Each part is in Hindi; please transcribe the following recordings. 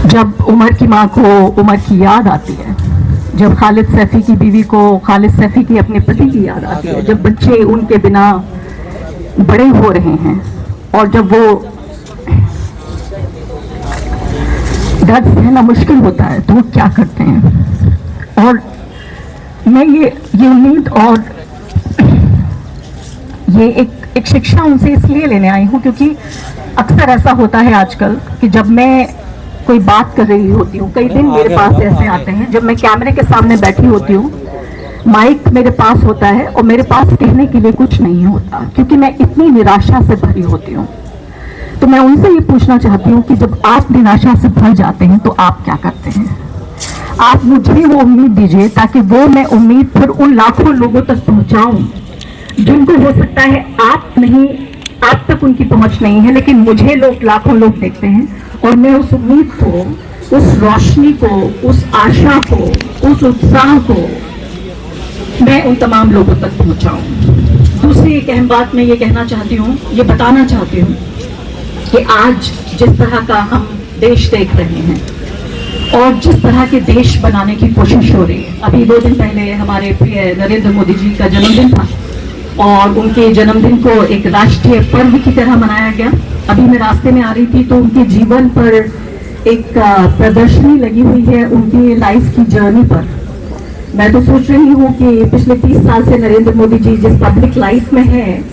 जब उमर की माँ को उमर की याद आती है, जब खालिद सैफी की बीवी को खालिद सैफी की अपने पति की याद आती है, जब बच्चे उनके बिना बड़े हो रहे हैं और जब वो दर्द सहना मुश्किल होता है तो वो क्या करते हैं। और मैं ये उम्मीद और ये एक शिक्षा उनसे इसलिए लेने आई हूँ क्योंकि अक्सर ऐसा होता है आजकल कि जब मैं कोई बात कर रही होती हूँ, कई दिन मेरे पास ऐसे आते हैं जब मैं कैमरे के सामने बैठी होती हूँ, माइक मेरे पास होता है और मेरे पास कहने के लिए कुछ नहीं होता क्योंकि मैं इतनी निराशा से भरी होती हूँ। तो मैं उनसे ये पूछना चाहती हूँ कि जब आप निराशा से भर जाते हैं तो आप क्या करते हैं। आप मुझे वो उम्मीद दीजिए ताकि वो मैं उम्मीद फिर उन लाखों लोगों तक पहुंचाऊं जिनको हो सकता है आप तक उनकी पहुंच नहीं है, लेकिन मुझे लाखों लोग देखते हैं और मैं उस उम्मीद को, उस रोशनी को, उस आशा को, उस उत्साह को मैं उन तमाम लोगों तक पहुंचाऊं। दूसरी एक अहम बात मैं ये कहना चाहती हूँ, ये बताना चाहती हूँ कि आज जिस तरह का हम देश देख रहे हैं और जिस तरह के देश बनाने की कोशिश हो रही है, अभी 2 दिन पहले हमारे प्रिय नरेंद्र मोदी जी का जन्मदिन था और उनके जन्मदिन को एक राष्ट्रीय पर्व की तरह मनाया गया। अभी मैं रास्ते में आ रही थी तो उनके जीवन पर एक प्रदर्शनी लगी हुई है, उनकी लाइफ की जर्नी पर। मैं तो सोच रही हूँ कि पिछले 30 साल से नरेंद्र मोदी जी जिस पब्लिक लाइफ में है,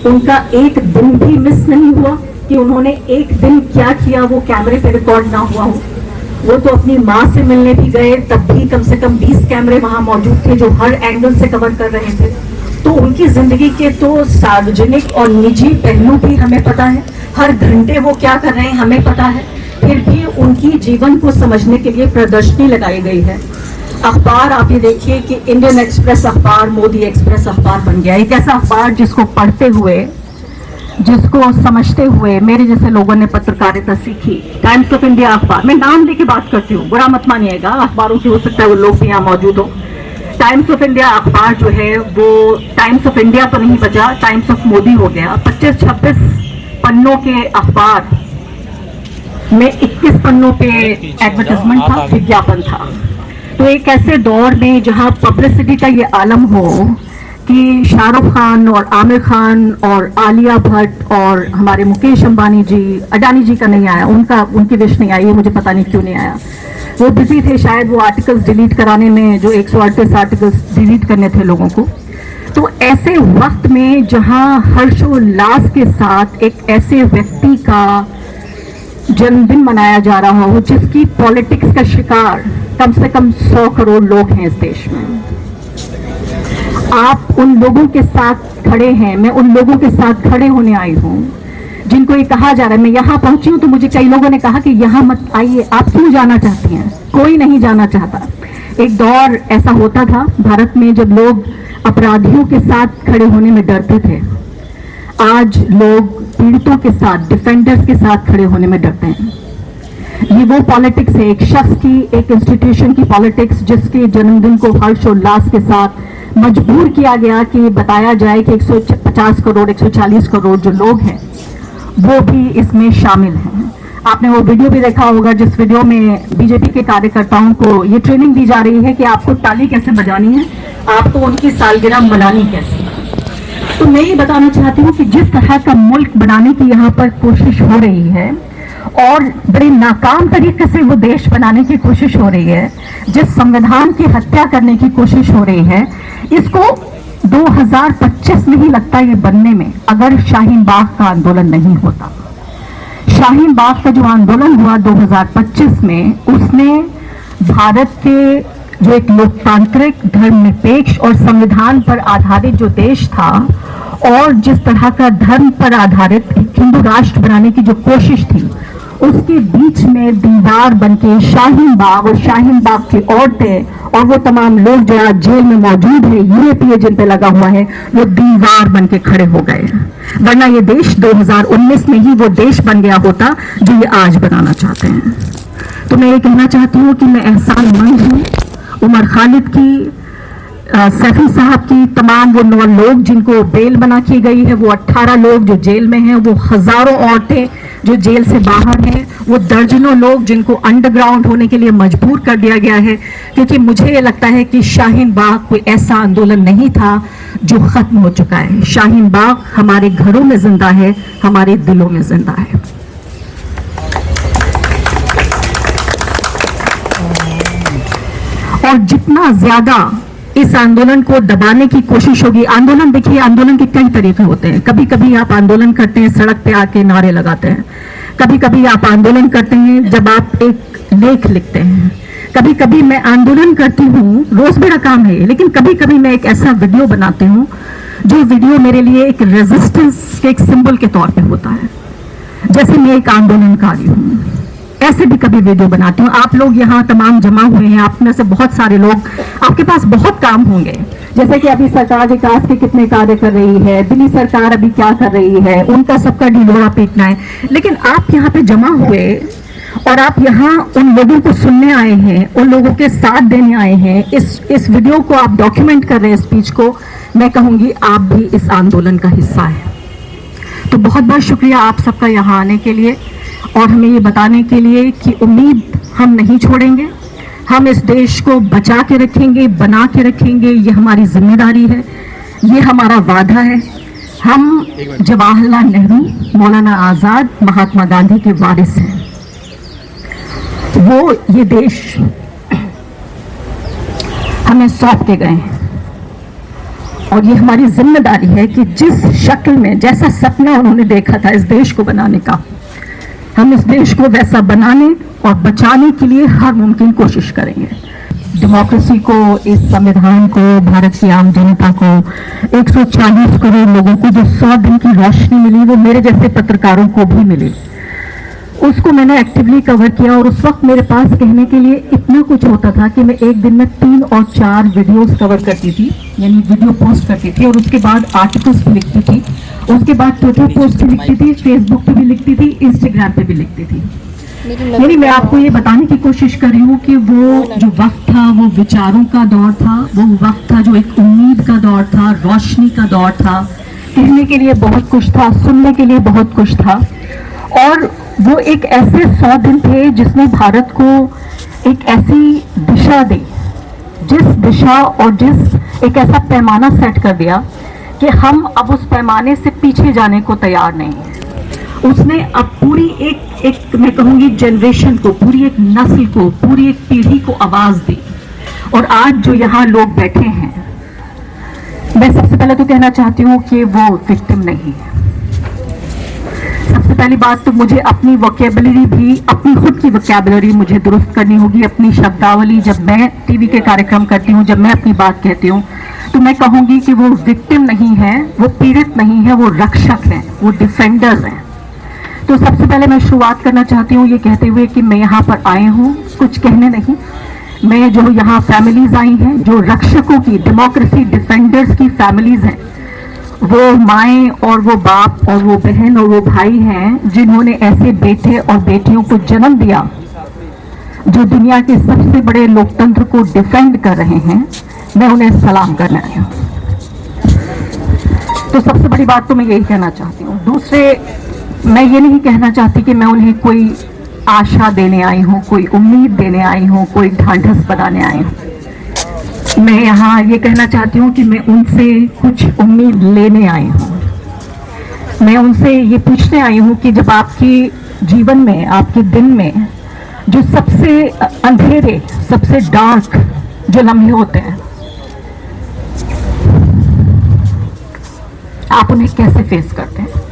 उनका एक दिन भी मिस नहीं हुआ कि उन्होंने एक दिन क्या किया वो कैमरे पे रिकॉर्ड ना हुआ हो। वो तो अपनी माँ से मिलने भी गए, तब भी कम से कम 20 कैमरे वहां मौजूद थे जो हर एंगल से कवर कर रहे थे। तो उनकी जिंदगी के तो सार्वजनिक और निजी पहलू भी हमें पता है, हर घंटे वो क्या कर रहे हैं हमें पता है। फिर भी उनकी जीवन को समझने के लिए प्रदर्शनी लगाई गई है। अखबार आप ये देखिए कि इंडियन एक्सप्रेस अखबार मोदी एक्सप्रेस अखबार बन गया। एक ऐसा अखबार जिसको पढ़ते हुए, जिसको समझते हुए मेरे जैसे लोगों ने पत्रकारिता सीखी। टाइम्स ऑफ इंडिया अखबार, मैं नाम लेके बात करती हूँ, बुरा मत मानिएगा, अखबारों की हो सकता है वो लोग भी यहाँ मौजूद हो। टाइम्स ऑफ इंडिया अखबार जो है वो टाइम्स ऑफ इंडिया तो नहीं बचा, टाइम्स ऑफ मोदी हो गया। 25-26 पन्नों के अखबार में 21 पन्नों पे एडवर्टाइजमेंट था, विज्ञापन था। तो एक ऐसे दौर में जहां पब्लिसिटी का ये आलम हो कि शाहरुख खान और आमिर खान और आलिया भट्ट और हमारे मुकेश अंबानी जी, अडानी जी का नहीं आया, उनकी विश नहीं आई, मुझे पता नहीं क्यों नहीं आया, वो बिजी थे शायद वो आर्टिकल्स डिलीट कराने में, जो 138 आर्टिकल्स डिलीट करने थे लोगों को। तो ऐसे वक्त में जहां हर्षोल्लास के साथ एक ऐसे व्यक्ति का जन्मदिन मनाया जा रहा हो जिसकी पॉलिटिक्स का शिकार कम से कम 100 करोड़ लोग हैं इस देश में, आप उन लोगों के साथ खड़े हैं। मैं उन लोगों के साथ खड़े होने आई हूँ जिनको ये कहा जा रहा है। मैं यहाँ पहुंची हूँ तो मुझे कई लोगों ने कहा कि यहाँ मत आइए, आप क्यों जाना चाहती हैं? कोई नहीं जाना चाहता। एक दौर ऐसा होता था भारत में जब लोग अपराधियों के साथ खड़े होने में डरते थे। आज लोग पीड़ितों के साथ, डिफेंडर्स के साथ खड़े होने में डरते हैं। ये वो पॉलिटिक्स है, एक शख्स की, एक इंस्टीट्यूशन की पॉलिटिक्स जिसके जन्मदिन को हर्षोल्लास के साथ मजबूर किया गया कि बताया जाए कि 150 करोड़ 140 करोड़ जो लोग हैं वो भी इसमें शामिल हैं। आपने वो वीडियो भी देखा होगा जिस वीडियो में बीजेपी के कार्यकर्ताओं को ये ट्रेनिंग दी जा रही है कि आपको ताली कैसे बजानी है, आपको उनकी सालगिरह मनानी कैसे। तो मैं ये बताना चाहती हूँ कि जिस तरह का मुल्क बनाने की यहाँ पर कोशिश हो रही है और बड़े नाकाम तरीके से वो देश बनाने की कोशिश हो रही है, जिस संविधान की हत्या करने की कोशिश हो रही है, इसको 2025 में ही लगता है ये बनने में, अगर शाहीन बाग का आंदोलन नहीं होता। शाहीन बाग का जो आंदोलन हुआ 2025 में, उसने भारत के जो एक लोकतांत्रिक, धर्मनिरपेक्ष और संविधान पर आधारित जो देश था और जिस तरह का धर्म पर आधारित हिंदू राष्ट्र बनाने की जो कोशिश थी, उसके बीच में दीवार बनके शाहीन बाग और शाहीन बाग की औरतें और वो तमाम लोग जो आज जेल में मौजूद है, यूएपीए जिन पे लगा हुआ है, वो दीवार बनके खड़े हो गए। वरना ये देश 2019 में ही वो देश बन गया होता जो ये आज बनाना चाहते हैं। तो मैं ये कहना चाहती हूँ कि मैं एहसानमंद हूँ उमर खालिद की, सैफी साहब की, तमाम वो 9 लोग जिनको बेल बना की गई है, वो 18 लोग जो जेल में हैं, वो हजारों औरतें जो जेल से बाहर हैं, वो दर्जनों लोग जिनको अंडरग्राउंड होने के लिए मजबूर कर दिया गया है, क्योंकि मुझे ये लगता है कि शाहीन बाग कोई ऐसा आंदोलन नहीं था जो खत्म हो चुका है। शाहीन बाग हमारे घरों में जिंदा है, हमारे दिलों में जिंदा है। और जितना ज्यादा इस आंदोलन को दबाने की कोशिश होगी, आंदोलन देखिए, आंदोलन के कई तरीके होते हैं। कभी कभी आप आंदोलन करते हैं सड़क पे आके नारे लगाते हैं, कभी कभी आप आंदोलन करते हैं जब आप एक लेख लिखते हैं, कभी कभी मैं आंदोलन करती हूँ, रोज मेरा काम है, लेकिन कभी कभी मैं एक ऐसा वीडियो बनाती हूँ जो वीडियो मेरे लिए एक रेजिस्टेंस के एक सिंबल के तौर पे होता है, जैसे मैं एक आंदोलनकारी हूँ। ऐसे भी कभी वीडियो बनाती हूँ। आप लोग यहाँ तमाम जमा हुए हैं, आप में से बहुत सारे लोग, आपके पास बहुत काम होंगे, जैसे कि अभी सरकार विकास के कितने कार्य कर रही है, दिल्ली सरकार अभी क्या कर रही है, उनका सबका ढिंढोरा पीटना है, लेकिन आप यहाँ पे जमा हुए और आप यहाँ उन लोगों को सुनने आए हैं, उन लोगों के साथ देने आए हैं, इस वीडियो को आप डॉक्यूमेंट कर रहे हैं, स्पीच को, मैं कहूँगी आप भी इस आंदोलन का हिस्सा है। तो बहुत बहुत शुक्रिया आप सबका यहाँ आने के लिए और हमें ये बताने के लिए कि उम्मीद हम नहीं छोड़ेंगे, हम इस देश को बचा के रखेंगे, बना के रखेंगे, ये हमारी जिम्मेदारी है, ये हमारा वादा है। हम जवाहरलाल नेहरू, मौलाना आज़ाद, महात्मा गांधी के वारिस हैं। वो ये देश हमें सौंप के गए हैं और ये हमारी जिम्मेदारी है कि जिस शक्ल में, जैसा सपना उन्होंने देखा था इस देश को बनाने का, हम इस देश को वैसा बनाने और बचाने के लिए हर मुमकिन कोशिश करेंगे। डेमोक्रेसी को, इस संविधान को, भारत की आम जनता को, 140 करोड़ लोगों को जो 100 दिन की रोशनी मिली, वो मेरे जैसे पत्रकारों को भी मिली। उसको मैंने एक्टिवली कवर किया और उस वक्त मेरे पास कहने के लिए इतना कुछ होता था कि मैं एक दिन में 3 और 4 वीडियोस कवर करती थी, यानी वीडियो पोस्ट करती थी और उसके बाद आर्टिकल्स भी लिखती थी, उसके बाद ट्विटर पोस्ट भी लिखती थी, फेसबुक पे भी लिखती थी, इंस्टाग्राम पे भी लिखती थी। यानी मैं आपको ये बताने की कोशिश कर रही हूँ कि वो जो वक्त था वो विचारों का दौर था, वो वक्त था जो एक उम्मीद का दौर था, रोशनी का दौर था, कहने के लिए बहुत कुछ था, सुनने के लिए बहुत कुछ था। और वो एक ऐसे 100 दिन थे जिसने भारत को एक ऐसी दिशा दी, जिस दिशा और जिस एक ऐसा पैमाना सेट कर दिया कि हम अब उस पैमाने से पीछे जाने को तैयार नहीं हैं। उसने अब पूरी एक मैं कहूँगी जनरेशन को, पूरी एक नस्ल को, पूरी एक पीढ़ी को आवाज दी। और आज जो यहाँ लोग बैठे हैं, मैं सबसे पहले तो कहना चाहती हूँ कि वो विक्टिम नहीं है। सबसे पहली बात तो मुझे अपनी वोकैबुलरी भी, अपनी खुद की वोकैबुलरी मुझे दुरुस्त करनी होगी, अपनी शब्दावली। जब मैं टीवी के कार्यक्रम करती हूँ, जब मैं अपनी बात कहती हूँ, तो मैं कहूँगी कि वो विक्टिम नहीं है, वो पीड़ित नहीं है, वो रक्षक हैं, वो डिफेंडर्स हैं। तो सबसे पहले मैं शुरुआत करना चाहती हूँ ये कहते हुए कि मैं यहाँ पर आई हूँ कुछ कहने नहीं, मैं जो यहाँ फैमिलीज आई हैं, जो रक्षकों की, डेमोक्रेसी डिफेंडर्स की फैमिलीज हैं, वो माएँ और वो बाप और वो बहन और वो भाई हैं जिन्होंने ऐसे बेटे और बेटियों को जन्म दिया जो दुनिया के सबसे बड़े लोकतंत्र को डिफेंड कर रहे हैं। मैं उन्हें सलाम करने आई हूँ। तो सबसे बड़ी बात तो मैं यही कहना चाहती हूँ। दूसरे, मैं ये नहीं कहना चाहती कि मैं उन्हें कोई आशा देने आई हूँ, कोई उम्मीद देने आई हूँ, कोई ढांढस बनाने आई हूँ। मैं यहाँ ये कहना चाहती हूँ कि मैं उनसे कुछ उम्मीद लेने आई हूँ। मैं उनसे ये पूछने आई हूँ कि जब आपके जीवन में, आपके दिन में जो सबसे अंधेरे, सबसे डार्क जो लम्हे होते हैं, आप उन्हें कैसे फेस करते हैं?